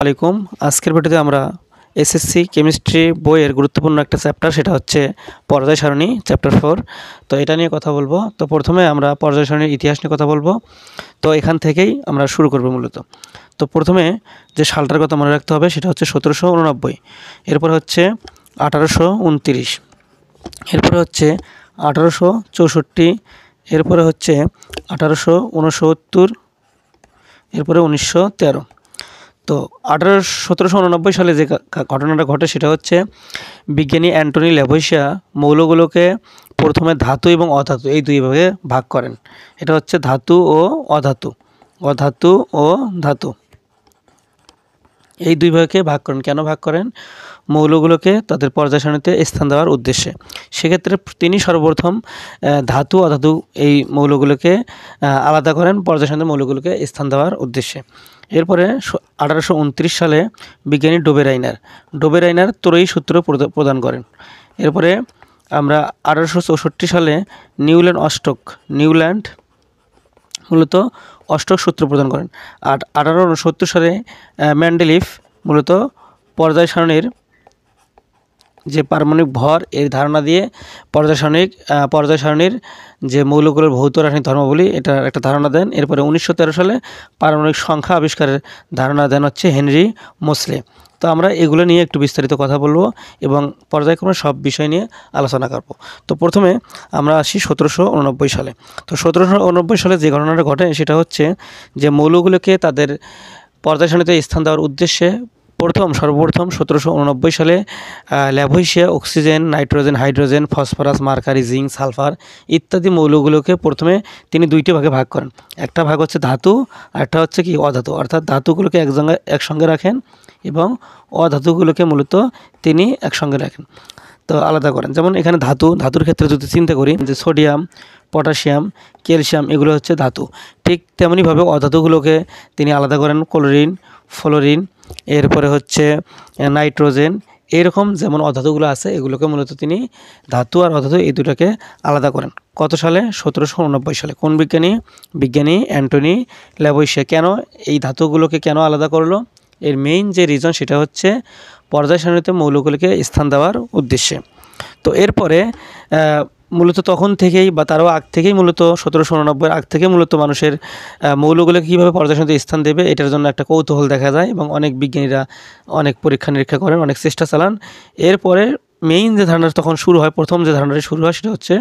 আলাইকুম। আজকের ভিডিওতে আমরা এসএসসি কেমিস্ট্রি বইয়ের গুরুত্বপূর্ণ একটা চ্যাপ্টার, সেটা হচ্ছে পর্যায় সারণী চ্যাপ্টার 4। তো এটা নিয়ে কথা বলবো। তো প্রথমে আমরা পর্যায় সারণীর ইতিহাস নিয়ে কথা বলবো। তো এখান থেকেই আমরা শুরু করব মূলত। তো প্রথমে যে সালটার কথা মনে রাখতে হবে সেটা হচ্ছে 1789, এরপরে হচ্ছে 1829, এরপরে হচ্ছে 1864, এরপরে হচ্ছে 1869, এরপরে 1913। তো 1789 সালে যে ঘটনাটা ঘটে সেটা হচ্ছে বিজ্ঞানী অ্যান্টনি ল্যাভোইসিয়া মৌলগুলোকে প্রথমে ধাতু এবং অধাতু এই দুই ভাগে ভাগ করেন। এটা হচ্ছে ধাতু ও অধাতু, অধাতু ও ধাতু, এই দুই ভাগে ভাগ করেন। কেন ভাগ করেন? মৌলগুলোকে তাদের পর্যায় সারণীতে স্থান দেওয়ার উদ্দেশ্যে। সেক্ষেত্রে তিনি সর্বপ্রথম ধাতু অধাতু এই মৌলগুলোকে আলাদা করেন পর্যায় সারণীতে মৌলগুলোকে স্থান দেওয়ার উদ্দেশ্যে। এরপরে 1829 সালে বিজ্ঞানী ডোবেরাইনার ত্রয়ী সূত্র প্রদান করেন। এরপরে আমরা 1864 সালে নিউল্যান্ড মূলত অষ্টক সূত্র প্রদান করেন। আর 1869 সালে মেন্ডেলিফ মূলত পর্যায় সারণীর যে পারমাণবিক ভর এর ধারণা দিয়ে পর্যায় সারণীর যে মৌলগুলোর ভৌত রাসায়নিক ধর্মাবলী এটার একটা ধারণা দেন। এরপরে 1913 সালে পারমাণবিক সংখ্যা আবিষ্কারের ধারণা দেন হচ্ছে হেনরি মোসলে। তো আমরা এগুলো নিয়ে একটু বিস্তারিত কথা বলবো এবং পর্যায়ক্রমে সব বিষয় নিয়ে আলোচনা করব। তো প্রথমে আমরা আসি 1789 সালে। তো 1789 সালে যে ঘটনাটা ঘটে সেটা হচ্ছে যে মৌলগুলোকে তাদের পর্যায় সারণীতে স্থান দেওয়ার উদ্দেশ্যে সর্বপ্রথম 1789 সালে Lavoisier oxygen, nitrogen, hydrogen, phosphorus, mercury, zinc, sulphur ইত্যাদি মৌলগুলোকে প্রথমে তিনি দুইটি ভাগে ভাগ করেন। একটা ভাগ হচ্ছে ধাতু আর একটা হচ্ছে কি অধাতু, অর্থাৎ ধাতুগুলোকে একসঙ্গে রাখেন এবং অধাতুগুলোকে মূলত তিনি একসঙ্গে রাখেন, তো আলাদা করেন। যেমন এখানে ধাতুর ক্ষেত্রে যদি চিন্তা করি যে সোডিয়াম, পটাশিয়াম, ক্যালসিয়াম এগুলো হচ্ছে ধাতু, ঠিক তেমনিভাবে অধাতুগুলোকে তিনি আলাদা করেন, ক্লোরিন, ফ্লোরিন, এরপরে হচ্ছে নাইট্রোজেন, এরকম যেমন অধাতুগুলো আছে এগুলোকে মূলত তিনি ধাতু আর অধাতু এই দুটাকে আলাদা করেন। কত সালে? 1789 সালে। কোন বিজ্ঞানী অ্যান্টনি ল্যাভোইসিয়া। কেন এই ধাতুগুলোকে কেন আলাদা করলো? এর মেইন যে রিজন সেটা হচ্ছে পর্যায় সারণীতে মৌলগুলোকে স্থান দেওয়ার উদ্দেশ্যে। তো এরপরে মূলত তখন থেকেই বা তারও আগ থেকেই মূলত 1789 আগ থেকে মূলত মানুষের মৌলগুলোকে কীভাবে পর্যায় সারণীতে স্থান দেবে এটার জন্য একটা কৌতূহল দেখা যায় এবং অনেক বিজ্ঞানীরা অনেক পরীক্ষা নিরীক্ষা করেন, অনেক চেষ্টা চালান। এরপরে মেইন যে ধারণাটা তখন শুরু হয়, প্রথম যে ধারণাটা শুরু হয় সেটা হচ্ছে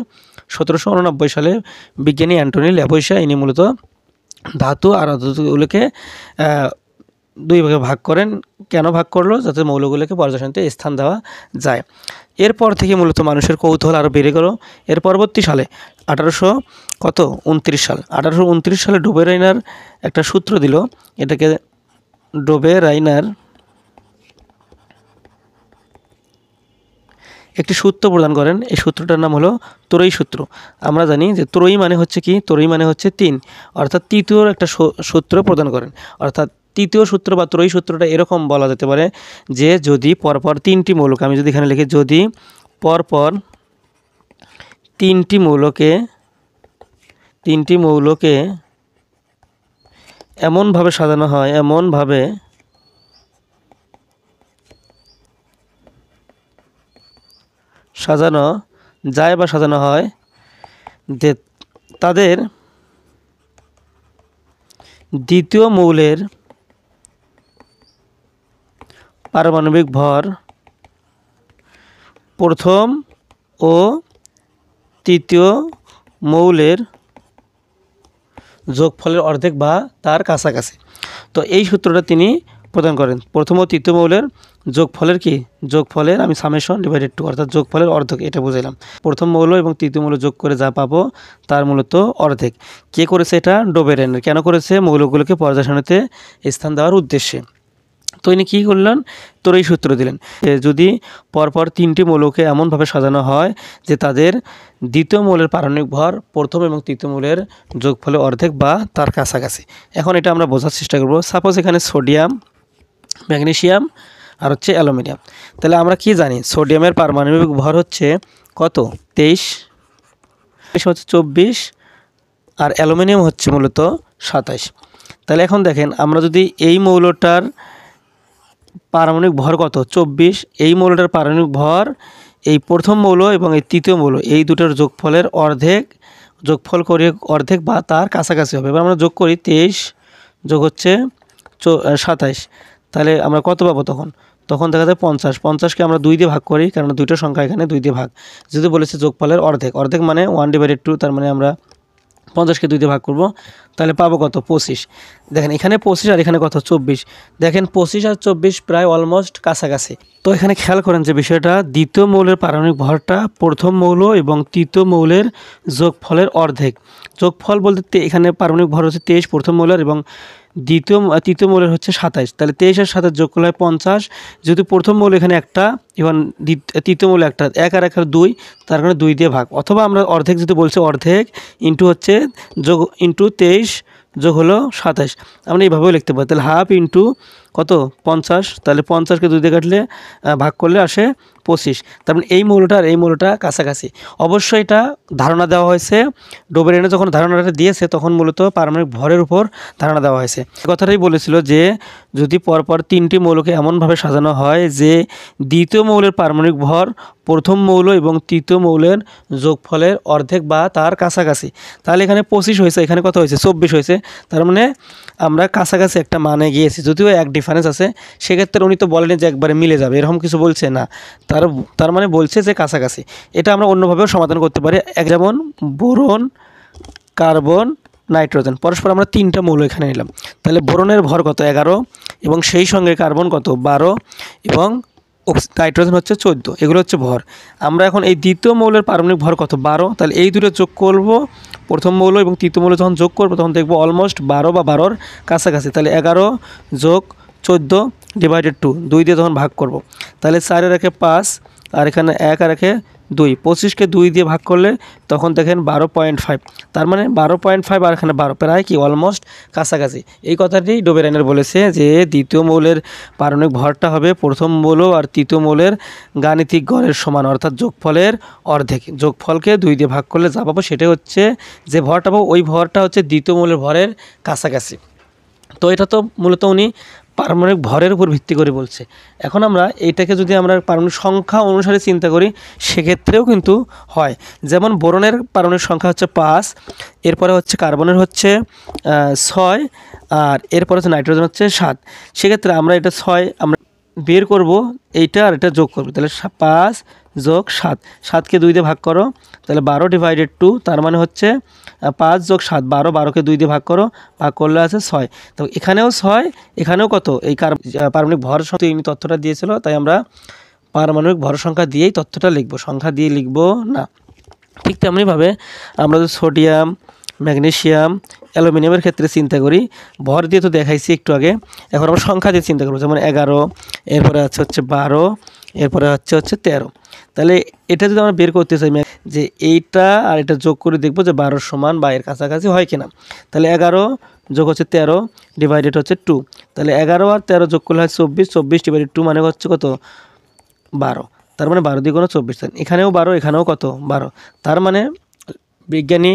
1789 সালে বিজ্ঞানী অ্যান্টনি ল্যাভোইসিয়া ইনি মূলত ধাতু আর অধাতুগুলোকে দুই ভাগে ভাগ করেন। কেন ভাগ করলো? যাতে মৌলগুলোকে পর্যায় সারণীতে স্থান দেওয়া যায়। এরপর থেকে মূলত মানুষের কৌতূহল আরও বেড়ে গেল। এর পরবর্তী সালে 1829 সালে ডোবেরাইনার একটা সূত্র দিল। এটাকে ডোবেরাইনার একটি সূত্র প্রদান করেন। এই সূত্রটার নাম হলো ত্রয়ী সূত্র। আমরা জানি যে ত্রয়ী মানে হচ্ছে কি? ত্রয়ী মানে হচ্ছে 3, অর্থাৎ তৃতীয় একটা সূত্র প্রদান করেন। অর্থাৎ তৃতীয় সূত্র বা ত্রয়ী সূত্রটা এরকম বলা যেতে পারে যে যদি পরপর 3টি মৌলকে, আমি যদি এখানে লিখি, যদি পরপর 3টি মৌলকে এমনভাবে সাজানো হয়, সাজানো যায় বা সাজানো হয় যে তাদের দ্বিতীয় মৌলের পারমাণবিক ভর প্রথম ও তৃতীয় মৌলের যোগফলের অর্ধেক বা তার কাছাকাছি। তো এই সূত্রটা তিনি প্রদান করেন। প্রথম ও তৃতীয় মৌলের যোগফলের আমি সামেশন ডিভাইডেড 2, অর্থাৎ যোগফলের অর্ধেক, এটা বুঝাইলাম। প্রথম মৌল এবং তৃতীয় মৌল যোগ করে যা পাবো তার মূলত অর্ধেক। কে করেছে এটা? ডোবেরাইনার। কেন করেছে? মৌলগুলোকে পর্যায় সারণীতে স্থান দেওয়ার উদ্দেশ্যে। তো ইনি কী করলেন? ত্রয়ী সূত্র দিলেন। যদি পরপর 3টি মৌলকে এমনভাবে সাজানো হয় যে তাদের দ্বিতীয় মৌলের পারমাণবিক ভর প্রথম এবং তৃতীয় মৌলের যোগফলের অর্ধেক বা তার কাছাকাছি। এখন এটা আমরা বোঝার চেষ্টা করব। সাপোজ এখানে সোডিয়াম, ম্যাগনেসিয়াম আর হচ্ছে অ্যালুমিনিয়াম। তাহলে আমরা কি জানি? সোডিয়ামের পারমাণবিক ভর হচ্ছে কত? 23, হচ্ছে 24, আর অ্যালুমিনিয়াম হচ্ছে মূলত 27। তাহলে এখন দেখেন আমরা যদি এই মৌলটার পারমাণবিক ভর কত 24। এই মৌলটার পারমাণবিক ভর এই প্রথম মৌল এবং এই তৃতীয় মৌল এই দুটোর যোগফলের অর্ধেক, যোগফল করি অর্ধেক বা তার কাছাকাছি হবে। এবার আমরা যোগ করি 23 যোগ হচ্ছে 27, তাহলে আমরা কত পাবো তখন? তখন দেখা যায় 50। 50কে আমরা 2 দিয়ে ভাগ করি, কারণ দুইটা সংখ্যা এখানে 2 দিয়ে ভাগ, যেহেতু বলেছে যোগফলের অর্ধেক, অর্ধেক মানে 1/2, তার মানে আমরা 50কে 2 দিয়ে ভাগ করব, তাহলে পাবো কত 25। দেখেন এখানে 25 আর এখানে কত 24, দেখেন 25 আর 24 প্রায় অলমোস্ট কাছাকাছি। তো এখানে খেয়াল করেন যে বিষয়টা, দ্বিতীয় মৌলের পারমাণবিক ভরটা প্রথম মৌল এবং তৃতীয় মৌলের যোগফলের অর্ধেক। যোগফল বলতে এখানে পারমাণবিক ভর হচ্ছে 23 প্রথম মৌলের, এবং তৃতীয় মৌলের হচ্ছে 27, তাহলে 23 আর 27 যোগ করলে হয় 50। যেহেতু প্রথম মৌল এখানে একটা এবং তৃতীয় মৌল একটা, 1 আর 1 আর 2, তার কারণে 2 দিয়ে ভাগ, অথবা আমরা অর্ধেক যেহেতু বলছে অর্ধেক ইন্টু হচ্ছে যোগ ইন্টু 23 যোগ হলো 27, আমরা এইভাবেও লিখতে পারি। তাহলে হাফ ইন্টু কত 50, তাহলে 50কে 2 দিয়ে কাটলে ভাগ করলে আসে 25। তার মানে এই মৌলটা আর এই মৌলটা কাছাকাছি। অবশ্যই এটা ধারণা দেওয়া হয়েছে, ডোবেরেনে যখন ধারণাটা দিয়েছে তখন মূলত পারমাণবিক ভরের উপর ধারণা দেওয়া হয়েছে। কথাটাই বলেছিল যে যদি পরপর 3টি মৌলকে এমনভাবে সাজানো হয় যে দ্বিতীয় মৌলের পারমাণবিক ভর প্রথম মৌল এবং তৃতীয় মৌলের যোগফলের অর্ধেক বা তার কাছাকাছি, তাহলে এখানে 25 হয়েছে, এখানে কত হয়েছে 24 হয়েছে, তার মানে আমরা কাছাকাছি একটা মানে গিয়েছি। যদিও এক ডিফারেন্স আছে, সেক্ষেত্রে উনি তো বলেনি যে একবারে মিলে যাবে, এরকম কিছু বলছে না, তার মানে বলছে যে কাছাকাছি। এটা আমরা অন্যভাবেও সমাধান করতে পারি, যেমন বোরন, কার্বন, নাইট্রোজেন, পরস্পর আমরা 3টা মৌল এখানে নিলাম, তাহলে বোরনের ভর কত 11 এবং সেই সঙ্গে কার্বন কত 12 এবং নাইট্রোজেন হচ্ছে 14, এগুলো হচ্ছে ভর। আমরা এখন এই দ্বিতীয় মৌলের পারমাণবিক ভর কত 12, তাহলে এই দুটো যোগ করব, প্রথম মৌল এবং তৃতীয় মৌল যখন যোগ করবো তখন দেখবো অলমোস্ট 12 বা 12র কাছাকাছি, তাহলে 11 যোগ 14 ডিভাইডেড 2, 2 দিয়ে তখন ভাগ করব, তাহলে 4 এর একে 5 আর এখানে 1 আর একে 2, 25কে 2 দিয়ে ভাগ করলে তখন দেখেন 12.5, তার মানে 12.5 আর এখানে 12, প্রায় কি অলমোস্ট কাছাকাছি। এই কথাটি ডোবেরাইনার বলেছে যে দ্বিতীয় মৌলের পারমাণবিক ভরটা হবে প্রথম মৌল আর তৃতীয় মৌলের গাণিতিক গড়ের সমান, অর্থাৎ যোগফলের অর্ধেক। যোগফলকে 2 দিয়ে ভাগ করলে যা পাবো সেটাই হচ্ছে যে ভরটা পাবো, ওই ভরটা হচ্ছে দ্বিতীয় মৌলের ভরের কাছাকাছি। তো এটা তো মূলত উনি পারমাণবিক ভরের উপর ভিত্তি করে বলছে। এখন আমরা এইটাকে যদি আমরা পারমাণবিক সংখ্যা অনুসারে চিন্তা করি সেক্ষেত্রেও কিন্তু হয়, যেমন বোরনের পারমাণবিক সংখ্যা হচ্ছে 5, এরপরে হচ্ছে কার্বনের হচ্ছে 6, আর এরপরে হচ্ছে নাইট্রোজেন হচ্ছে 7। সেক্ষেত্রে আমরা এটা 6 আমরা বের করব, এইটা আর এটা যোগ করব, তাহলে 5 যোগ 7, 7কে 2 দিয়ে ভাগ করো, তাহলে 12/2, তার মানে হচ্ছে 5 যোগ 7 12, 12কে 2 দিয়ে ভাগ করো, ভাগ করলে আছে 6। তো এখানেও 6, এখানেও কত, এই পারমাণবিক ভর সংখ্যা এই তথ্যটা দিয়েছিল, তাই আমরা পারমাণবিক ভর সংখ্যা দিয়েই তথ্যটা লিখব, সংখ্যা দিয়ে লিখব না। ঠিক তেমনিভাবে আমরা যদি সোডিয়াম, ম্যাগনেসিয়াম, অ্যালুমিনিয়ামের ক্ষেত্রে চিন্তা করি, ভর দিয়ে তো দেখাইছি একটু আগে, এখন আমরা সংখ্যা দিয়ে চিন্তা করবো, যেমন 11, এরপরে হচ্ছে 12, এরপরে হচ্ছে 13। তাহলে এটা যদি আমরা বের করতে চাই যে এইটা আর এটা যোগ করে দেখবো যে 12 সমান বা এর কাছাকাছি হয় কিনা, তাহলে 11 যোগ হচ্ছে 13 ডিভাইডেড হচ্ছে 2, তাহলে 11 আর 13 যোগ করলে হয় 24, 24 ডিভাইডেড 2 মানে হচ্ছে কত 12, তার মানে 12 দিয়ে কোনো 24, এখানেও 12, এখানেও কত 12, তার মানে বিজ্ঞানী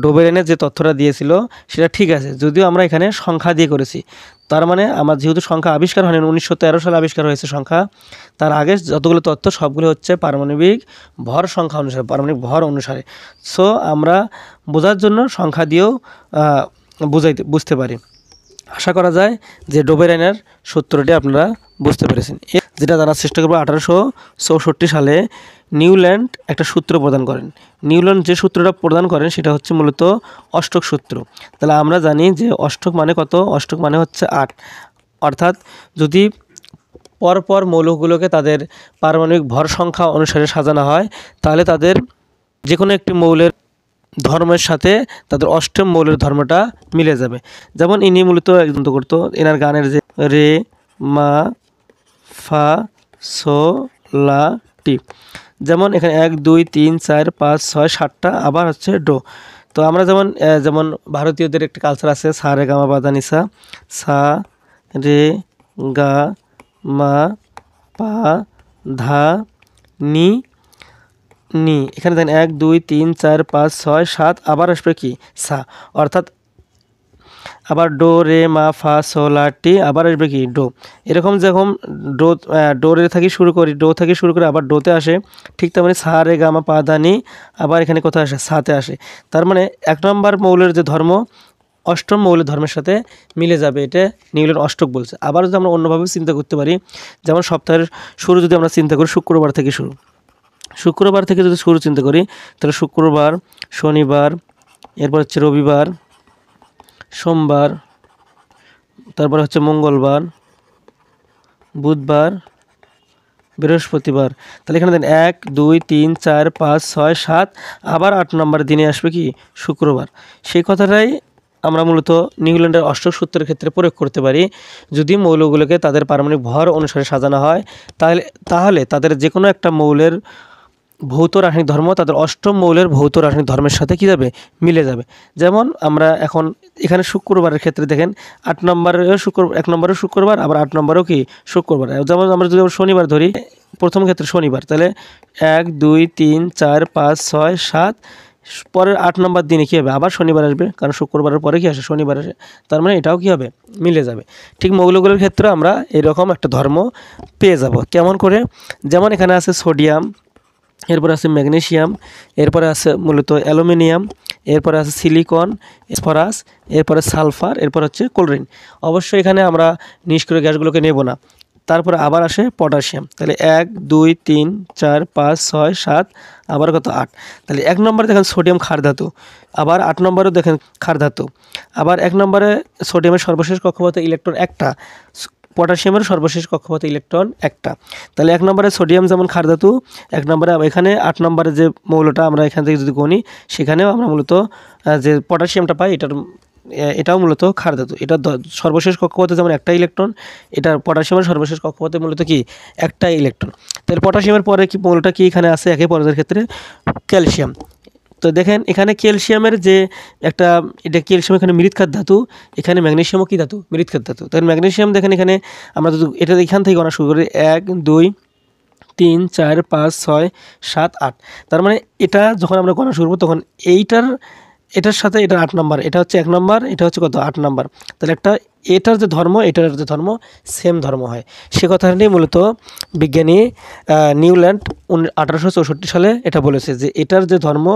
ডোবেরেনের যে তথ্যটা দিয়েছিল সেটা ঠিক আছে, যদিও আমরা এখানে সংখ্যা দিয়ে করেছি। তার মানে আমার যেহেতু সংখ্যা আবিষ্কার হয়নি, 1913 সালে আবিষ্কার হয়েছে সংখ্যা, তার আগে যতগুলো তথ্য সবগুলো হচ্ছে পারমাণবিক ভর সংখ্যা অনুসারে, পারমাণবিক ভর অনুসারে। সো আমরা বোঝার জন্য সংখ্যা দিয়েও বুঝতে পারি। আশা করা যায় যে ডোবেরাইনের সূত্রটি আপনারা বুঝতে পেরেছেন, যেটা জানার চেষ্টা করবো। 1864 সালে নিউল্যান্ড একটা সূত্র প্রদান করেন। নিউল্যান্ড যে সূত্রটা প্রদান করেন সেটা হচ্ছে মূলত অষ্টক সূত্র। তাহলে আমরা জানি যে অষ্টক মানে কত, অষ্টক মানে হচ্ছে 8, অর্থাৎ যদি পরপর মৌলগুলোকে তাদের পারমাণবিক ভর সংখ্যা অনুসারে সাজানো হয় তাহলে তাদের যে কোনো একটি মৌলের ধর্মের সাথে তাদের অষ্টম মৌলের ধর্মটা মিলে যাবে। যেমন ইনি মূলত একজন করতো, এনার গানের যে রে, মা, ফা, সো, লা, টি, যেমন এখানে 1 2 3 4 5 6 7টা, আবার হচ্ছে ডো। তো আমরা যেমন ভারতীয়দের একটা কালচার আছে, সা রে গা মা পা ধা নি সা, সা রে গা মা পা ধা নি নি, এখানে দেখেন 1 2 3 4 5 6 7, আবার আসবে কি সা, অর্থাৎ আবার ডো রে মা ফা সো লা টি, আবার আসবে কি ডো। এরকম যখন ডো রে থেকে শুরু করি, ডো থেকে শুরু করে আবার ডোতে আসে, ঠিক তেমনি সা রে গা মা পা ধা নি আবার এখানে কোথায় আসে, সাতে আসে। তার মানে 1 নম্বর মৌলের যে ধর্ম অষ্টম মৌলের ধর্মের সাথে মিলে যাবে, এটা নিউল্যান্ড অষ্টক বলছে। আবার যদি আমরা অন্যভাবে চিন্তা করতে পারি, যেমন সপ্তাহের শুরু যদি আমরা চিন্তা করি শুক্রবার থেকে শুরু, শুক্রবার থেকে যদি শুরু চিন্তা করি, তাহলে শুক্রবার, শনিবার, এরপর হচ্ছে রবিবার, সোমবার, তারপর হচ্ছে মঙ্গলবার, বুধবার, বৃহস্পতিবার। তাহলে এখানে দেন 1 2 3 4 5 6 7, আবার 8 নম্বর দিনে আসবে কি শুক্রবার। সেই কথাটাই আমরা মূলত নিউল্যান্ডের অষ্টক সূত্রের ক্ষেত্রে প্রয়োগ করতে পারি। যদি মৌলগুলোকে তাদের পারমাণবিক ভর অনুসারে সাজানো হয়, তাহলে তাদের যে কোনো একটা মৌলের ভৌত রাসায়নিক ধর্ম তাদের অষ্টম মৌলের ভৌত রাসায়নিক ধর্মের সাথে কী যাবে, মিলে যাবে। যেমন আমরা এখন এখানে শুক্রবারের ক্ষেত্রে দেখেন 8 নম্বরের 1 নম্বরের শুক্রবার, আবার 8 নম্বরেও কি শুক্রবার। যেমন আমরা যদি শনিবার ধরি, প্রথম ক্ষেত্রে শনিবার, তাহলে 1 2 3 4 5 6 7, পরের 8 নম্বর দিনে কী হবে, আবার শনিবার আসবে, কারণ শুক্রবারের পরে কি আসে, শনিবার আসে। তার মানে এটাও কী হবে, মিলে যাবে। ঠিক মৌলগুলোর ক্ষেত্রে আমরা এরকম একটা ধর্ম পেয়ে যাব। কেমন করে? যেমন এখানে আছে সোডিয়াম, এরপরে আছে ম্যাগনেসিয়াম, এরপরে আছে মূলত অ্যালুমিনিয়াম, এরপরে আছে সিলিকন, ফসফরাস, এরপরে সালফার, এরপর হচ্ছে ক্লোরিন। অবশ্যই এখানে আমরা নিষ্ক্রিয় গ্যাসগুলোকে নেব না। তারপরে আবার আসে পটাশিয়াম। তাহলে 1 2 3 4 5 6 7, আবার কত 8। তাহলে 1 নম্বরে দেখেন সোডিয়াম ক্ষার ধাতু, আবার 8 নম্বরেও দেখেন ক্ষার ধাতু, আবার 1 নম্বরে সোডিয়ামের সর্বশেষ কক্ষপথে ইলেকট্রন একটা, পটাশিয়ামের সর্বশেষ কক্ষপথে ইলেকট্রন একটা। তাহলে 1 নম্বরে সোডিয়াম যেমন ক্ষার ধাতু, 1 নম্বরে এখানে 8 নম্বরে যে মৌলটা আমরা এখান থেকে যদি গণি, সেখানেও আমরা মূলত যে পটাশিয়ামটা পাই, এটাও মূলত ক্ষার ধাতু। এটা সর্বশেষ কক্ষপথে যেমন একটা ইলেকট্রন, এটা পটাশিয়ামের সর্বশেষ কক্ষপথে মূলত কি একটা ইলেকট্রন। তাহলে পটাশিয়ামের পরে কি মৌলটা কি এখানে আছে একই পর্যায়ের ক্ষেত্রে, ক্যালসিয়াম। তো দেখেন এখানে ক্যালসিয়ামের যে একটা, এটা ক্যালসিয়াম এখানে মৃৎক্ষার ধাতু, এখানে ম্যাগনেসিয়ামও কি ধাতু, মৃৎক্ষার ধাতু। তাহলে ম্যাগনেসিয়াম দেখেন এখানে আমরা যদি এটা এখান থেকে গণনা শুরু করি, 1 2 3 4 5 6 7 8, তার মানে এটা যখন আমরা গণনা শুরু করব তখন এটার সাথে এটা 8 নম্বর, এটা হচ্ছে 1 নম্বর, এটা হচ্ছে কত 8 নম্বর। তাহলে এটার যে ধর্ম এটার যে ধর্ম সেম ধর্ম হয়। সে কথাটা নিয়ে মূলত বিজ্ঞানী নিউল্যান্ড 1864 সালে এটা বলেছে যে এটার যে ধর্ম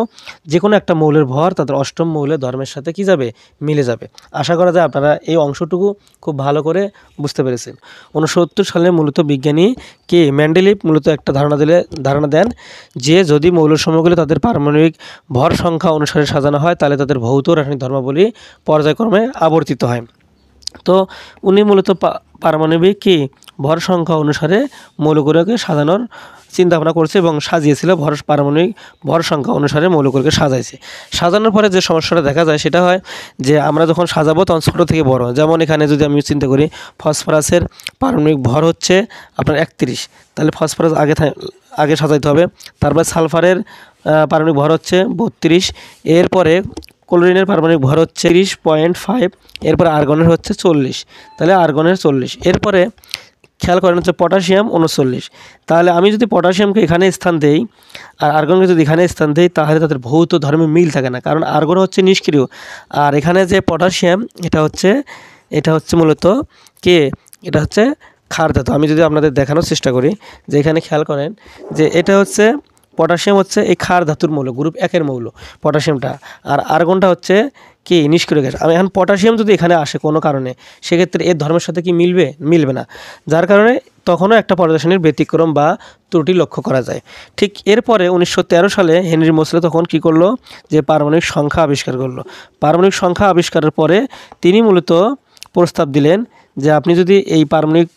যে কোনো একটা মৌলের ভর তাদের অষ্টম মৌলের ধর্মের সাথে কি যাবে, মিলে যাবে। আশা করা যায় আপনারা এই অংশটুকু খুব ভালো করে বুঝতে পেরেছেন। 1969 সালে মূলত বিজ্ঞানী মেন্ডেলিভ মূলত একটা ধারণা দেন যে যদি মৌলসমূহগুলো তাদের পারমাণবিক ভর সংখ্যা অনুসারে সাজানো হয়, তাহলে তাদের ভৌত রাসায়নিক ধর্মাবলী পর্যায়ক্রমে আবর্তিত হয়। তো উনি মূলত পারমাণবিক ভর সংখ্যা অনুসারে মৌলগুলোকে সাজানোর চিন্তাভাবনা করছে এবং সাজিয়েছিল, পারমাণবিক ভর সংখ্যা অনুসারে মৌলগুলোকে সাজাইছে। সাজানোর পরে যে সমস্যাটা দেখা যায় সেটা হয় যে আমরা যখন সাজাবো তখন ছোটো থেকে বড়। যেমন এখানে যদি আমি চিন্তা করি, ফসফরাসের পারমাণবিক ভর হচ্ছে আপনার 31, তাহলে ফসফরাস আগে সাজাইতে হবে। তারপর সালফারের পারমাণবিক ভর হচ্ছে 32, এরপরে ক্লোরিনের পারমাণবিক ভর হচ্ছে 30.5, এরপরে আর্গনের হচ্ছে 40, তাহলে আর্গনের 40। এরপরে খেয়াল করেন হচ্ছে পটাশিয়াম 39। তাহলে আমি যদি পটাশিয়ামকে এখানে স্থান দেই আর আর্গনকে যদি এখানে স্থান দেই, তাহলে তাদের ভৌত ধর্মে মিল থাকে না, কারণ আর্গন হচ্ছে নিষ্ক্রিয় আর এখানে যে পটাশিয়াম এটা হচ্ছে মূলত এটা হচ্ছে ক্ষার ধাতু। আমি যদি আপনাদের দেখানোর চেষ্টা করি যে এখানে খেয়াল করেন যে এটা হচ্ছে পটাশিয়াম হচ্ছে এই ক্ষার ধাতুর মৌল, গ্রুপ 1-এর মৌল পটাশিয়ামটা, আর আর্গনটা হচ্ছে নিষ্ক্রিয় গ্যাস। আমি এখন পটাশিয়াম যদি এখানে আসে কোনো কারণে, সেক্ষেত্রে এর ধর্মের সাথে কি মিলবে না, যার কারণে তখনও একটা পর্যায়সারণীর ব্যতিক্রম বা ত্রুটি লক্ষ্য করা যায়। ঠিক এরপরে 1913 সালে হেনরি মোসলে তখন কি করলো, যে পারমাণবিক সংখ্যা আবিষ্কার করলো। পারমাণবিক সংখ্যা আবিষ্কারের পরে তিনি মূলত প্রস্তাব দিলেন যে আপনি যদি এই পারমাণবিক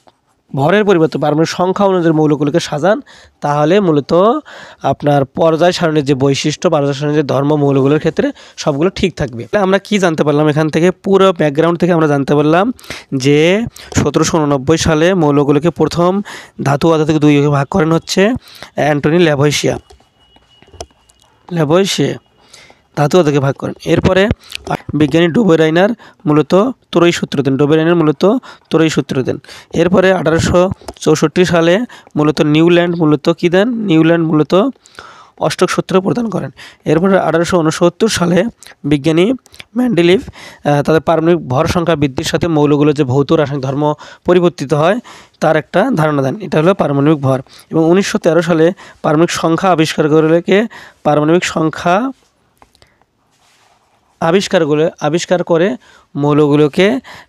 ভরের পরিবর্তে পারমাণবিক সংখ্যা অনুযায়ী মৌলগুলোকে সাজান, তাহলে মূলত আপনার পর্যায় সারণীর যে বৈশিষ্ট্য, পর্যায় সারণীর যে ধর্ম মৌলগুলোর ক্ষেত্রে সবগুলো ঠিক থাকবে। আমরা কি জানতে পারলাম এখান থেকে, পুরো ব্যাকগ্রাউন্ড থেকে আমরা জানতে পারলাম যে 1789 সালে মৌলগুলোকে প্রথম ধাতু অধাতুকে 2 ভাগে ভাগ করেন হচ্ছে অ্যান্টনি ল্যাভোইশিয়া ধাতু অধাতুকে ভাগ করেন। এরপরে বিজ্ঞানী ডোবেরাইনার মূলত ত্রয়ী সূত্র দেন। এরপরে 1864 সালে মূলত নিউল্যান্ড মূলত অষ্টক সূত্র প্রদান করেন। এরপরে 1869 সালে বিজ্ঞানী মেন্ডেলিভ তাদের পারমাণবিক ভর সংখ্যা বৃদ্ধির সাথে মৌলগুলো যে ভৌত রাসায়নিক ধর্ম পরিবর্তিত হয় তার একটা ধারণা দেন। এটা হলো পারমাণবিক ভর। এবং 1913 সালে পারমাণবিক সংখ্যা আবিষ্কার করে মৌলগুলোকে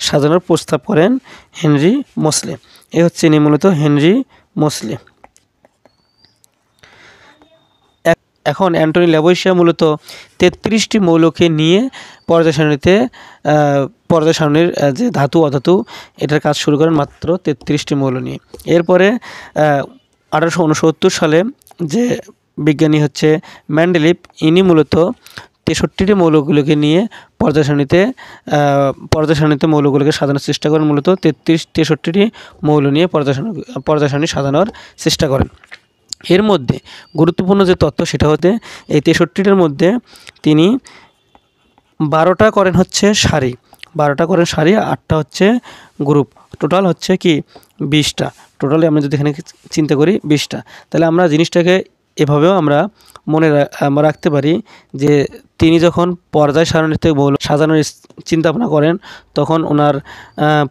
সাজানোর প্রস্তাব করেন হেনরি মোসলে। এ হচ্ছে ইনি মূলত হেনরি মোসলে। এখন অ্যান্টনি ল্যাভোইসিয়া মূলত 33টি মৌলকে নিয়ে পর্যায় সারণীর যে ধাতু অধাতু এটার কাজ শুরু করেন মাত্র 33টি মৌল নিয়ে। এরপরে 1869 সালে যে বিজ্ঞানী হচ্ছে মেন্ডেলিভ, ইনি মূলত 63টি মৌলগুলোকে নিয়ে পর্যায় সারণীতে মৌলগুলোকে সাজানোর চেষ্টা করেন। মূলত 63টি মৌল নিয়ে পর্যায় সারণী সাজানোর চেষ্টা করেন। এর মধ্যে গুরুত্বপূর্ণ যে তথ্য সেটা হতে এই 63টার মধ্যে তিনি 12টা করেন হচ্ছে সারি, 8টা হচ্ছে গ্রুপ। টোটাল হচ্ছে কি 20টা। টোটালি আমরা যদি এখানে চিন্তা করি 20টা, তাহলে আমরা জিনিসটাকে এভাবেও আমরা মনে রাখতে পারি যে তিনি যখন পর্যায় সারণীতে মৌল সাজানোর চিন্তা ভাবনা করেন তখন ওনার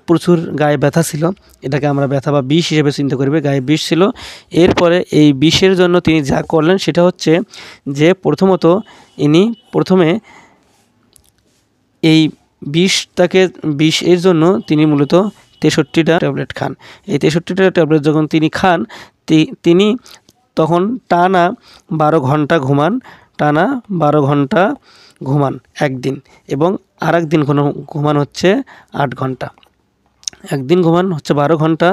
প্রচুর গায়ে ব্যথা ছিল। এটাকে আমরা ব্যথা বা বিষ হিসেবে চিন্তা করবে, গায়ে বিষ ছিল। এরপরে এই বিষের জন্য তিনি যা করলেন সেটা হচ্ছে যে প্রথমে এই বিষের জন্য তিনি মূলত 63টা ট্যাবলেট খান। এই 63টা ট্যাবলেট যখন তিনি খান তিনি তখন টানা 12 ঘন্টা ঘুমান একদিন, এবং আর একদিন ঘুমান হচ্ছে 8 ঘন্টা। একদিন ঘুমান হচ্ছে 12 ঘন্টা,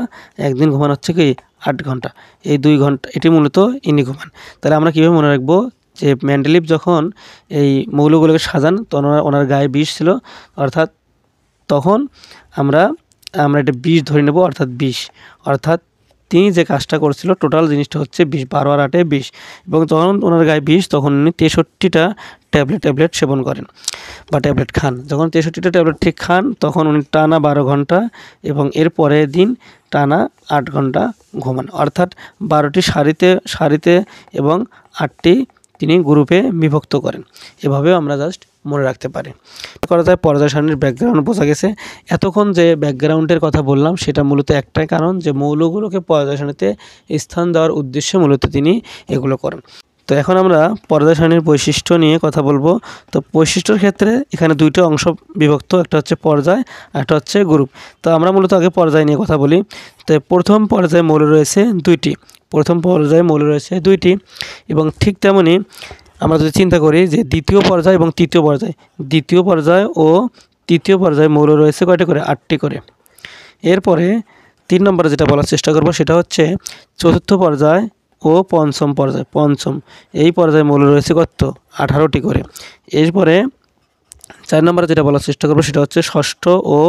একদিন ঘুমান হচ্ছে কি 8 ঘন্টা। এই 2 ঘন্টা এটি মূলত ইনি ঘুমান। তাহলে আমরা কীভাবে মনে রাখবো যে মেন্ডেলিভ যখন এই মৌলগুলোকে সাজান তখন ওনার গায়ে বিষ ছিল, অর্থাৎ তখন আমরা এটা বিষ ধরে নেব, অর্থাৎ তিনি যে কাজটা করছিল টোটাল জিনিসটা হচ্ছে 20, 12 আর 8 20। এবং যখন ওনার গায়ে বিষ তখন উনি 63টা ট্যাবলেট সেবন করেন বা ট্যাবলেট খান। যখন 63টা ট্যাবলেট ঠিক খান তখন উনি টানা 12 ঘন্টা এবং এর পরের দিন টানা 8 ঘন্টা ঘুমান, অর্থাৎ 12টি সারিতে এবং 8টি তিনি গ্রুপে বিভক্ত করেন। এভাবেও আমরা জাস্ট মনে রাখতে পারি। করা যায় পর্যায় সারণীর ব্যাকগ্রাউন্ড বোঝা গেছে। এতক্ষণ যে ব্যাকগ্রাউন্ডের কথা বললাম সেটা মূলত একটাই কারণ যে মৌলগুলোকে পর্যায় সারণীতে স্থান দেওয়ার উদ্দেশ্যে মূলত তিনি এগুলো করেন। তো এখন আমরা পর্যায় সারণীর বৈশিষ্ট্য নিয়ে কথা বলবো। তো বৈশিষ্ট্যের ক্ষেত্রে এখানে 2টা অংশ বিভক্ত, একটা হচ্ছে পর্যায় আর একটা হচ্ছে গ্রুপ। তো আমরা মূলত আগে পর্যায় নিয়ে কথা বলি। তো প্রথম পর্যায়ে মৌল রয়েছে 2টি, এবং ঠিক তেমনি আমরা যদি চিন্তা করি যে দ্বিতীয় পর্যায় এবং তৃতীয় পর্যায়ে মৌল রয়েছে কয়টা করে? 8টি করে। এরপরে 3 নম্বরে যেটা বলার চেষ্টা করব সেটা হচ্ছে চতুর্থ পর্যায় ও পঞ্চম এই পর্যায়ে মৌল রয়েছে কত? 18টি করে। এরপরে 4 নম্বরে যেটা বলার চেষ্টা করব সেটা হচ্ছে ষষ্ঠ ও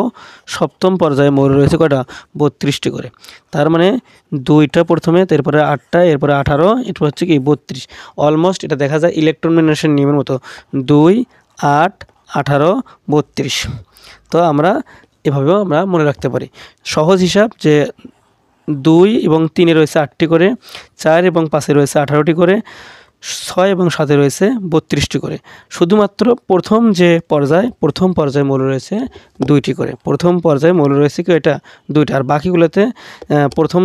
সপ্তম পর্যায়ে মৌল রয়েছে কয়টা? 32টি করে। তার মানে 2টা প্রথমে, তারপরে 8টা, এরপরে 18, এরপর হচ্ছে কি 32। অলমোস্ট এটা দেখা যায় ইলেকট্রন বিন্যাসের নিয়মের মতো 2, 8, 18, 32। তো এভাবেও আমরা মনে রাখতে পারি। সহজ হিসাব যে 2 এবং 3-এ রয়েছে 8টি করে, 4 এবং 5-এ রয়েছে 18টি করে, 6 এবং 7-এ রয়েছে 32টি করে। শুধুমাত্র প্রথম পর্যায়ে মৌল রয়েছে 2টি করে। প্রথম পর্যায়ে মৌল রয়েছে কি এটা? 2টা। আর বাকিগুলোতে প্রথম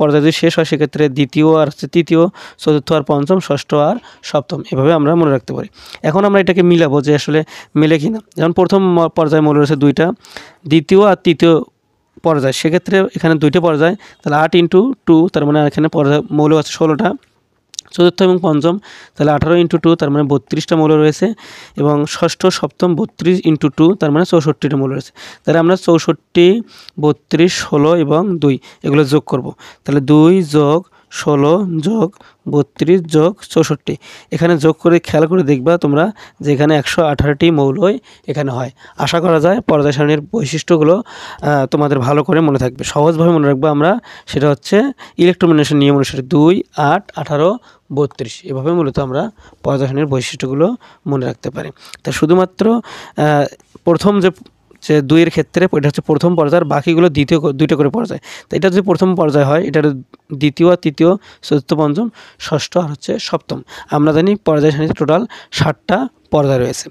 পর্যায়ে যদি শেষ হয় সেক্ষেত্রে দ্বিতীয় আর তৃতীয়, চতুর্থ আর পঞ্চম, ষষ্ঠ আর সপ্তম, এভাবে আমরা মনে রাখতে পারি। এখন আমরা এটাকে মিলাবো যে আসলে মেলে কিনা। যেমন প্রথম পর্যায়ে মৌল রয়েছে 2টা, দ্বিতীয় আর তৃতীয় পর্যায় সেক্ষেত্রে এখানে 2টি পর্যায়, তাহলে 8 × 2, তার মানে এখানে মৌল আছে 16টা। চতুর্থ এবং পঞ্চম তাহলে 18 × 2, তার মানে 32টা মৌল রয়েছে। এবং ষষ্ঠ সপ্তম 32 × 2, তার মানে 64টা মৌল রয়েছে। তাহলে আমরা 64, 32, 16 এবং 2 এগুলো যোগ করব। তাহলে 2 + 16 + 32 + 64, এখানে যোগ করে খেয়াল করে দেখবা তোমরা যে এখানে 118টি মৌলই এখানে হয়। আশা করা যায় পর্যায় সারণীর বৈশিষ্ট্যগুলো তোমাদের ভালো করে মনে থাকবে। সহজভাবে মনে রাখবো আমরা, সেটা হচ্ছে ইলেকট্রন বিন্যাসের নিয়ম অনুসারে 2, 8, 18, 32 এভাবে মূলত আমরা পর্যায় সারণীর বৈশিষ্ট্যগুলো মনে রাখতে পারি। তা শুধুমাত্র প্রথম যে যে 2 এর ক্ষেত্রে এটা হচ্ছে প্রথম পর্যায়, আর বাকিগুলো দ্বিতীয় দুইটা করে পর্যায়। তো এটা যদি প্রথম পর্যায় হয়, এটার দ্বিতীয়, তৃতীয়, চতুর্থ, পঞ্চম, ষষ্ঠ আর হচ্ছে সপ্তম। আমরা জানি পর্যায় সারণীতে টোটাল 7টা পর্যায় রয়েছে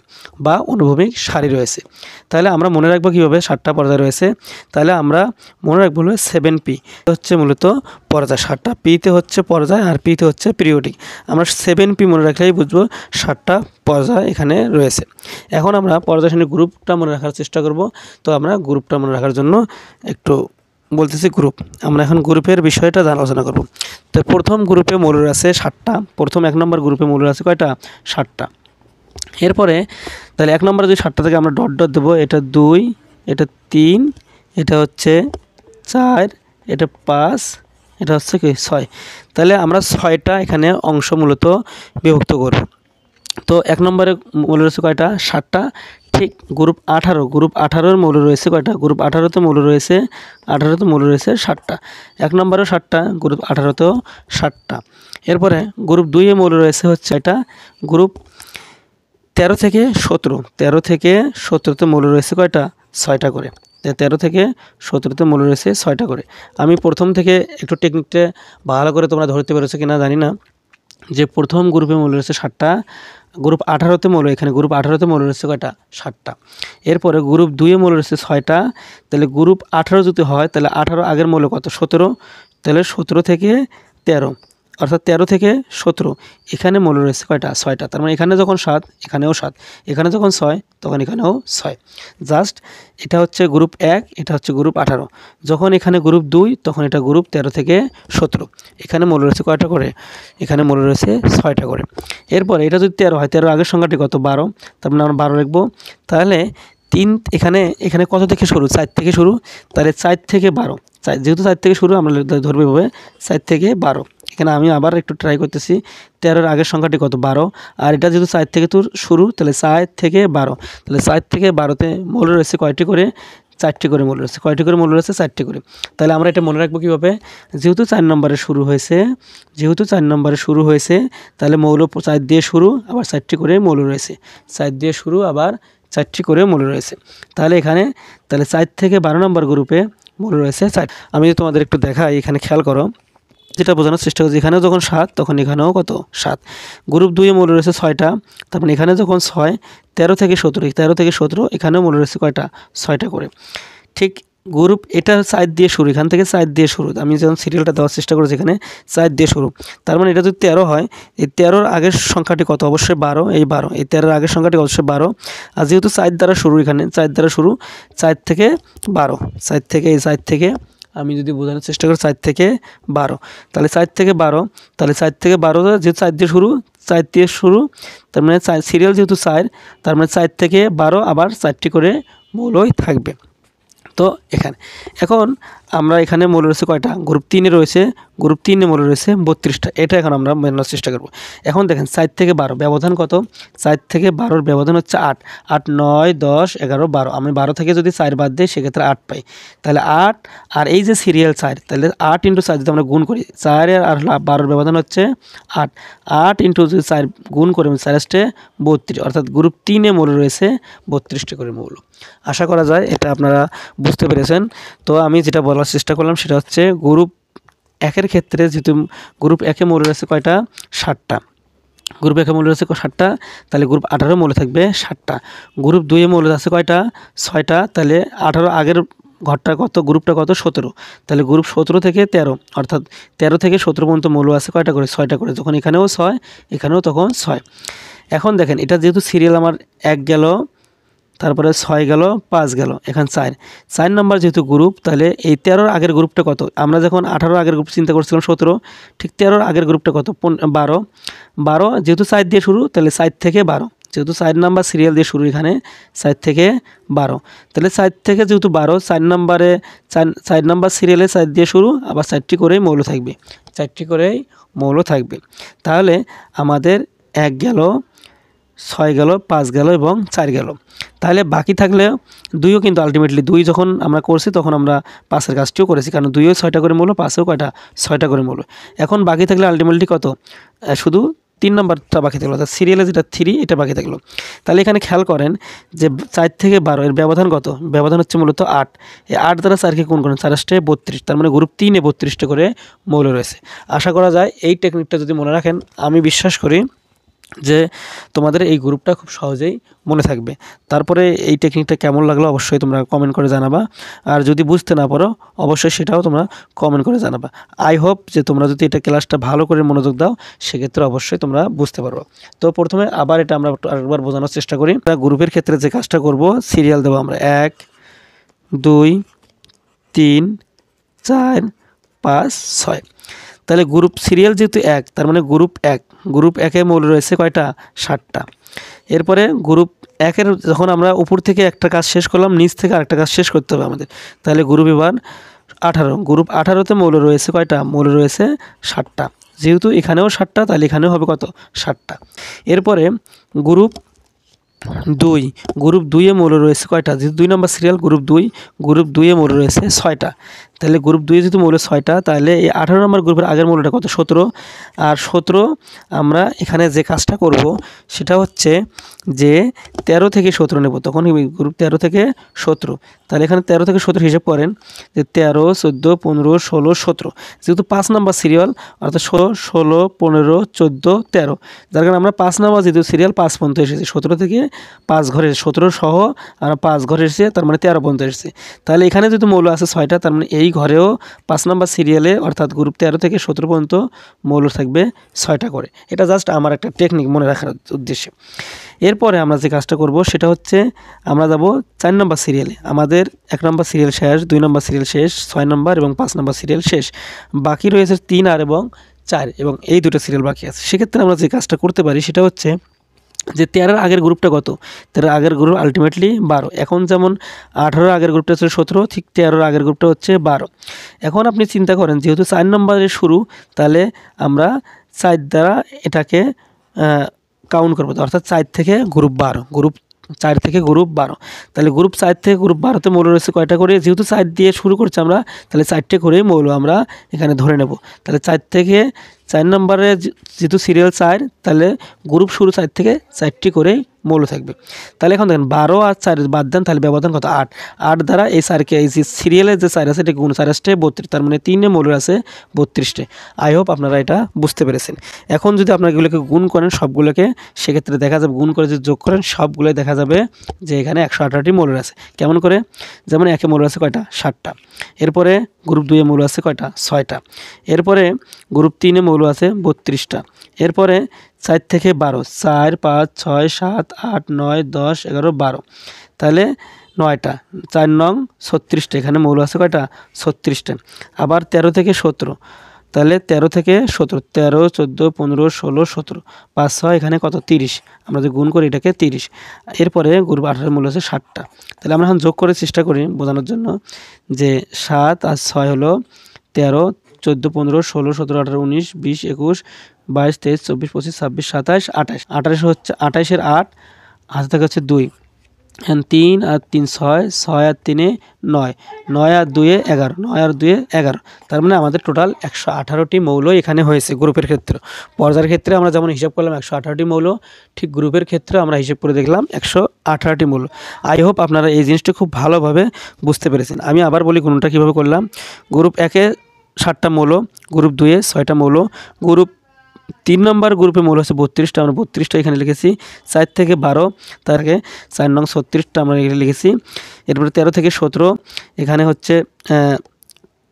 বা অনুভূমিক সারি রয়েছে। তাহলে আমরা মনে রাখবো কীভাবে 7টা পর্যায় রয়েছে? তাহলে আমরা মনে রাখবো হলো 7P হচ্ছে মূলত পর্যায়, 7টা পিতে হচ্ছে পর্যায় আর পিতে হচ্ছে পিরিয়ডিক। আমরা 7P মনে রাখলেই বুঝবো 7টা পর্যায় এখানে রয়েছে। এখন আমরা পর্যায় সারণীর গ্রুপটা মনে রাখার চেষ্টা করব। তো আমরা গ্রুপটা মনে রাখার জন্য একটু বলতেছি গ্রুপ। আমরা এখন গ্রুপের বিষয়টা আলোচনা করব। তো প্রথম গ্রুপে মৌল আছে 7টা। প্রথম 1 নম্বর গ্রুপে মৌল আছে কয়টা? 7টা। এরপরে তাহলে 1 নম্বরে যদি 7টা থেকে আমরা ডট ডট দেবো, এটা 2, এটা 3, এটা হচ্ছে 4, এটা 5, এটা হচ্ছে কি 6। তাহলে আমরা 6টা এখানে অংশ মূলত বিভক্ত করব। তো 1 নম্বরে মৌল রয়েছে কয়টা? 7টা। ঠিক গ্রুপ 18, গ্রুপ 18-র মৌল রয়েছে কয়টা? গ্রুপ 18-তে মৌল রয়েছে 7টা। 1 নম্বরেও 7টা, গ্রুপ 18-তেও 7টা। এরপরে গ্রুপ 2-এ মৌল রয়েছে হচ্ছে এটা গ্রুপ 13 থেকে 17তে মৌল রয়েছে কয়টা? 6টা করে। 13 থেকে 17তে মৌল রয়েছে 6টা করে। আমি প্রথম থেকে একটু টেকনিকটা ভালো করে তোমরা ধরতে পেরেছো কিনা জানি না, যে প্রথম গ্রুপে মৌল রয়েছে 7টা, গ্রুপ 18-তে মৌল, এখানে গ্রুপ 18-তে মৌল রয়েছে কয়টা? 7টা। এরপরে গ্রুপ 2-এ মৌল রয়েছে 6টা। তাহলে গ্রুপ 18 যদি হয়, তাহলে 18 আগের মৌল কত? 17। তাহলে 17 থেকে 13, অর্থাৎ 13 থেকে 17 এখানে মৌল রয়েছে কয়টা? 6টা। তার মানে এখানে যখন 7, এখানেও 7, এখানে যখন 6, তখন এখানেও 6। জাস্ট এটা হচ্ছে গ্রুপ 1, এটা হচ্ছে গ্রুপ 18। যখন এখানে গ্রুপ 2, তখন এটা গ্রুপ 13 থেকে 17। এখানে মৌল রয়েছে কয়টা করে? এখানে মৌল রয়েছে 6টা করে। এরপর এটা যদি 13 হয়, 13 আগের সংখ্যাটি কত? 12। তার মানে আমরা 12 লিখবো। তাহলে 3 এখানে কত থেকে শুরু? 4 থেকে শুরু। তাহলে 4 থেকে 12, যেহেতু 4 থেকে শুরু, আমরা ধরবো এভাবে 4 থেকে 12। এখানে আমি আবার একটু ট্রাই করতেছি। 13-র আগের সংখ্যাটি কত? 12। আর এটা যেহেতু 4 থেকে শুরু, তাহলে 4 থেকে 12। তাহলে 4 থেকে 12তে মৌল রয়েছে কয়টি করে? 4টি করে মৌল রয়েছে। কয়টি করে মৌল রয়েছে? 4টি করে। তাহলে আমরা এটা মনে রাখবো কীভাবে? যেহেতু 4 নম্বরে শুরু হয়েছে, তাহলে মৌল 4 দিয়ে শুরু, আবার 4টি করে মৌল রয়েছে। 4 দিয়ে শুরু, আবার 4টি করে মৌল রয়েছে। তাহলে এখানে 4 থেকে 12 নম্বর গ্রুপে মৌল রয়েছে 4। আমি তোমাদের একটু দেখাই, এখানে খেয়াল করো, যেটা বোঝানোর চেষ্টা করছি। এখানেও যখন 7, তখন এখানেও কত? 7। গ্রুপ 2-এ মৌল রয়েছে 6টা। তার মানে এখানে যখন 6, 13 থেকে 17, এখানেও মৌল রয়েছে কয়টা? 6টা করে। ঠিক গ্রুপ এটা 4 দিয়ে শুরু, এখান থেকে 4 দিয়ে শুরু। আমি যখন সিরিয়ালটা দেওয়ার চেষ্টা করেছি, এখানে 4 দিয়ে শুরু। তার মানে এটা যদি 13 হয়, এই 13-র আগের সংখ্যাটি কত? অবশ্যই 12। এই 12, এই 13-র আগের সংখ্যাটি অবশ্যই 12। আর যেহেতু 4 দ্বারা শুরু, এখানে 4 দ্বারা শুরু, 4 থেকে 12, 4 থেকে আমি যদি বোঝানোর চেষ্টা করি, 4 থেকে 12। তাহলে 4 থেকে 12, তাহলে 4 থেকে 12 যেহেতু 4 দিয়ে শুরু, তার মানে সিরিয়াল যেহেতু 4, তার মানে 4 থেকে 12 আবার 4টি করে মৌলই থাকবে। তো এখন আমরা এখানে মৌল রয়েছে কয়টা? গ্রুপ 3-এ মৌল রয়েছে 32টা। এটা এখন আমরা মেলানোর চেষ্টা করব। এখন দেখেন 4 থেকে 12 ব্যবধান কত? 4 থেকে 12-র ব্যবধান হচ্ছে 8। 8, 9, 10, 11, 12। আমি 12 থেকে যদি 4 বাদ দিই, সেক্ষেত্রে 8 পাই। তাহলে 8, আর এই যে সিরিয়াল 4, তাহলে 8 × 4 যদি আমরা গুণ করি, 4 আর 12-র ব্যবধান হচ্ছে 8। 8 × যদি 4 গুণ করে 4 × 32, অর্থাৎ গ্রুপ 3-এ মৌল রয়েছে 32টি করে মৌল। আশা করা যায় এটা আপনারা বুঝতে পেরেছেন। তো আমি যেটা বলার চেষ্টা করলাম, সেটা হচ্ছে গ্রুপ 1-এর ক্ষেত্রে যেহেতু গ্রুপ 1-এ মৌল রয়েছে কয়টা? 7টা। গ্রুপ 1-এ মৌল রয়েছে 7টা, তাহলে গ্রুপ 18 মৌল থাকবে 7টা। গ্রুপ 2-এ মৌল আছে কয়টা? 6টা। তাহলে 18 আগের ঘরটা কত? গ্রুপটা কত? 17। তাহলে গ্রুপ 17 থেকে 13, অর্থাৎ 13 থেকে 17 পর্যন্ত মৌল আছে কয়টা করে? 6টা করে। যখন এখানেও 6, এখানেও তখন 6। এখন দেখেন, এটা যেহেতু সিরিয়াল আমার 1 গেল, তারপরে 6 গেল, 5 গেল, এখন 4 নম্বর যেহেতু গ্রুপ, তাহলে এই 13-র আগের গ্রুপটা কত? আমরা যখন 18 আগের গ্রুপ চিন্তা করছিলাম 17, ঠিক 13-র আগের গ্রুপটা কত? 12। যেহেতু 4 দিয়ে শুরু, তাহলে 4 থেকে 12, যেহেতু 4 নাম্বার সিরিয়াল দিয়ে শুরু, এখানে 4 থেকে 12। তাহলে 4 থেকে যেহেতু 12, 4 নাম্বার সিরিয়ালে 4 দিয়ে শুরু, আবার 4টি করেই মৌল থাকবে। তাহলে আমাদের 1 গেল, 6 গেল, 5 গেল এবং 4 গেল। তাহলে বাকি থাকলে 2ও, কিন্তু আলটিমেটলি 2 যখন আমরা করছি, তখন আমরা 5-এর কাজটিও করেছি, কারণ 2-ও 6টা করে মৌল, 5-এও কয়টা? 6টা করে মৌল। এখন বাকি থাকলে আলটিমেটলি কত? শুধু 3 নাম্বারটা বাকি থাকলো, অর্থাৎ সিরিয়ালে যেটা 3 এটা বাকি থাকলো। তাহলে এখানে খেয়াল করেন যে 4 থেকে 12 এর ব্যবধান কত? ব্যবধান হচ্ছে মূলত 8। এই 8 দ্বারা 4কে গুণ করেন, 4 8 32, তার মানে গ্রুপ 3 এ 32টা করে মৌল রয়েছে। আশা করা যায় এই টেকনিকটা যদি মনে রাখেন, আমি বিশ্বাস করি যে তোমাদের এই গ্রুপটা খুব সহজেই মনে থাকবে। তারপরে এই টেকনিকটা কেমন লাগলো অবশ্যই তোমরা কমেন্ট করে জানাবা, আর যদি বুঝতে না পারো অবশ্যই সেটাও তোমরা কমেন্ট করে জানাবা। আই হোপ যে তোমরা যদি এটা ক্লাসটা ভালো করে মনোযোগ দাও সেক্ষেত্রে অবশ্যই তোমরা বুঝতে পারবে। তো প্রথমে আবার এটা আমরা আরেকবার বোঝানোর চেষ্টা করি। গ্রুপের ক্ষেত্রে যে কাজটা করব, সিরিয়াল দেবো আমরা 1 2 3 4 5 6। তাহলে গ্রুপ সিরিয়াল যেহেতু 1, তার মানে গ্রুপ 1 এ মৌল রয়েছে কয়টা? 7টা। এরপরে গ্রুপ 1 এর যখন আমরা উপর থেকে একটা কাজ শেষ করলাম, নিচ থেকে আরেকটা কাজ শেষ করতে হবে আমাদের। তাহলে গ্রুপ এবার 18, গ্রুপ 18তে মৌল রয়েছে কয়টা? মৌল রয়েছে 7টা। যেহেতু এখানেও 7টা, তাহলে এখানেও হবে কত? 7টা। এরপরে গ্রুপ 2, গ্রুপ 2 এ মৌল রয়েছে কয়টা? যেহেতু 2 নম্বর সিরিয়াল, গ্রুপ 2 এ মৌল রয়েছে 6টা। তাহলে গ্রুপ 2 এ যেহেতু মৌল 6টা, তাহলে এই 18 নম্বর গ্রুপের আগের মৌলটা কত? 17। আর 17 আমরা এখানে যে কাজটা করব সেটা হচ্ছে যে 13 থেকে 17 নেব, তখন গ্রুপ 13 থেকে 17। তাহলে এখানে 13 থেকে 17 হিসাব করেন যে 13 14 15 16 17, যেহেতু 5 নাম্বার সিরিয়াল অর্থাৎ 16 15 14 13, যার কারণে আমরা 5 নাম্বার যেহেতু সিরিয়াল 5 পর্যন্ত এসেছি, 17 থেকে 5 ঘরে 17 সহ আমরা 5 ঘরে এসেছে, তার মানে 13 পর্যন্ত এসেছে। তাহলে এখানে যেহেতু মৌল আছে 6টা, তার মানে এই ঘরেও 5 নাম্বার সিরিয়ালে অর্থাৎ গ্রুপ 13 থেকে 17 পর্যন্ত মৌল থাকবে 6টা করে। এটা জাস্ট আমার একটা টেকনিক মনে রাখার উদ্দেশ্যে। এরপরে আমরা যে কাজটা করব সেটা হচ্ছে আমরা যাব 4 নম্বর সিরিয়ালে। আমাদের 1 নম্বর সিরিয়াল শেষ, 2 নম্বর সিরিয়াল শেষ, 6 নম্বর এবং 5 নম্বর সিরিয়াল শেষ, বাকি রয়েছে 3 আর এবং 4, এবং এই দুটো সিরিয়াল বাকি আছে। সেক্ষেত্রে আমরা যে কাজটা করতে পারি সেটা হচ্ছে যে 13 আগের গ্রুপটা কত? 13 আগের গ্রুপ আলটিমেটলি 12। এখন যেমন 18 আগের গ্রুপটা ছিল 17, ঠিক 13 আগের গ্রুপটা হচ্ছে 12। এখন আপনি চিন্তা করেন যেহেতু 4 নম্বরের শুরু, তাহলে আমরা 4 দ্বারা এটাকে কাউন্ট করবো, অর্থাৎ 4 থেকে গ্রুপ 12, গ্রুপ 4 থেকে গ্রুপ 12। তাহলে গ্রুপ 4 থেকে গ্রুপ 12তে মৌল রয়েছে কয়টা করে? যেহেতু 4 দিয়ে শুরু করছি আমরা, তাহলে 4টে করে মৌল আমরা এখানে ধরে নেব। তাহলে 4 থেকে 4 নম্বরে যেহেতু সিরিয়াল 4, তাহলে গ্রুপ শুরু 4 থেকে 4টি করেই মৌল থাকবে। তাহলে এখন দেখেন 12 আর 4 বাদ দেন, তাহলে ব্যবধান কত? 8। 8 দ্বারা এই 4কে, এই যে সিরিয়ালের যে 4 আছে এটা গুণ 4 আসছে 32, তার মানে 3 এ মৌল আছে 32টে। আই হোপ আপনারা এটা বুঝতে পেরেছেন। এখন যদি আপনারা এগুলোকে গুণ করেন সবগুলোকে, সেক্ষেত্রে দেখা যাবে গুণ করে যদি যোগ করেন সবগুলোই দেখা যাবে যে এখানে 118টি মৌল আছে। কেমন করে? যেমন 1 এ মৌল আছে কয়টা? 7টা। এরপরে গ্রুপ 2 এ মৌল আছে কয়টা? 6টা। এরপরে গ্রুপ 3 এ মৌল আছে 32টা। এরপরে 4 থেকে 12, 4 5 6 7 8 9 10 11 12, তাহলে 9টা, 4 নং 36টা, এখানে মৌল আছে কয়টা? 36টা। আবার 13 থেকে 17, তাহলে 13 থেকে 17, 13 14 15 16 17, 5 6 এখানে কত? 30। আমরা যদি গুণ করি এটাকে 30। এরপরে গ্রুপ 18 মূল আছে 7টা। তাহলে আমরা এখন যোগ করে চেষ্টা করি বোঝানোর জন্য যে 7 আর 6 হলো 13 14 15 16 17 18 19 20 21 22 23 24 25 26 27 28। 28 হচ্ছে 28-এর 8, হাতে থাকে হচ্ছে 2, 3 আর 3 6, 6 আর 3 9, 9 আর 2 11, 9 আর 2 11। তার মানে আমাদের টোটাল 118টি মৌল এখানে হয়েছে গ্রুপের ক্ষেত্রে। পর্যায়ের ক্ষেত্রে আমরা যেমন হিসাব করলাম 118টি মৌল, ঠিক গ্রুপের ক্ষেত্রে আমরা হিসাব করে দেখলাম 118টি মৌল। আই হোপ আপনারা এই জিনিসটা খুব ভালোভাবে বুঝতে পেরেছেন। আমি আবার বলি কোনটা কীভাবে করলাম। গ্রুপ 1-এ 7টা মৌল, গ্রুপ 2-এ 6টা মৌল, গ্রুপ 3 নম্বর গ্রুপে মৌল হচ্ছে 32টা, আমরা 32টা এখানে লিখেছি। 4 থেকে 12, তার আগে 4 নং 36টা আমরা এখানে লিখেছি। এরপরে 13 থেকে 17, এখানে হচ্ছে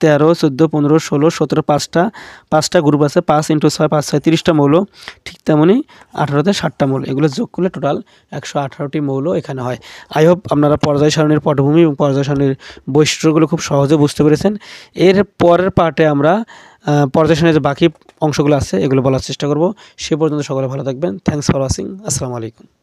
13 14 15 16 17, 5টা গ্রুপ আছে, 5 × 6 5 6 30টা মৌল। ঠিক তেমনই 18তে 7টা মৌল, এগুলো যোগ করলে টোটাল 118টি মৌল এখানে হয়। আই হোপ আপনারা পর্যায় সারণীর পটভূমি এবং পর্যায় সারণীর বৈশিষ্ট্যগুলো খুব সহজে বুঝতে পেরেছেন। এর পরের পার্টে আমরা পর্যায় সারণীর যে বাকি অংশগুলো আছে এগুলো বলার চেষ্টা করব। সে পর্যন্ত সকলে ভালো থাকবেন। Thanks for watching. আসসালামু আলাইকুম।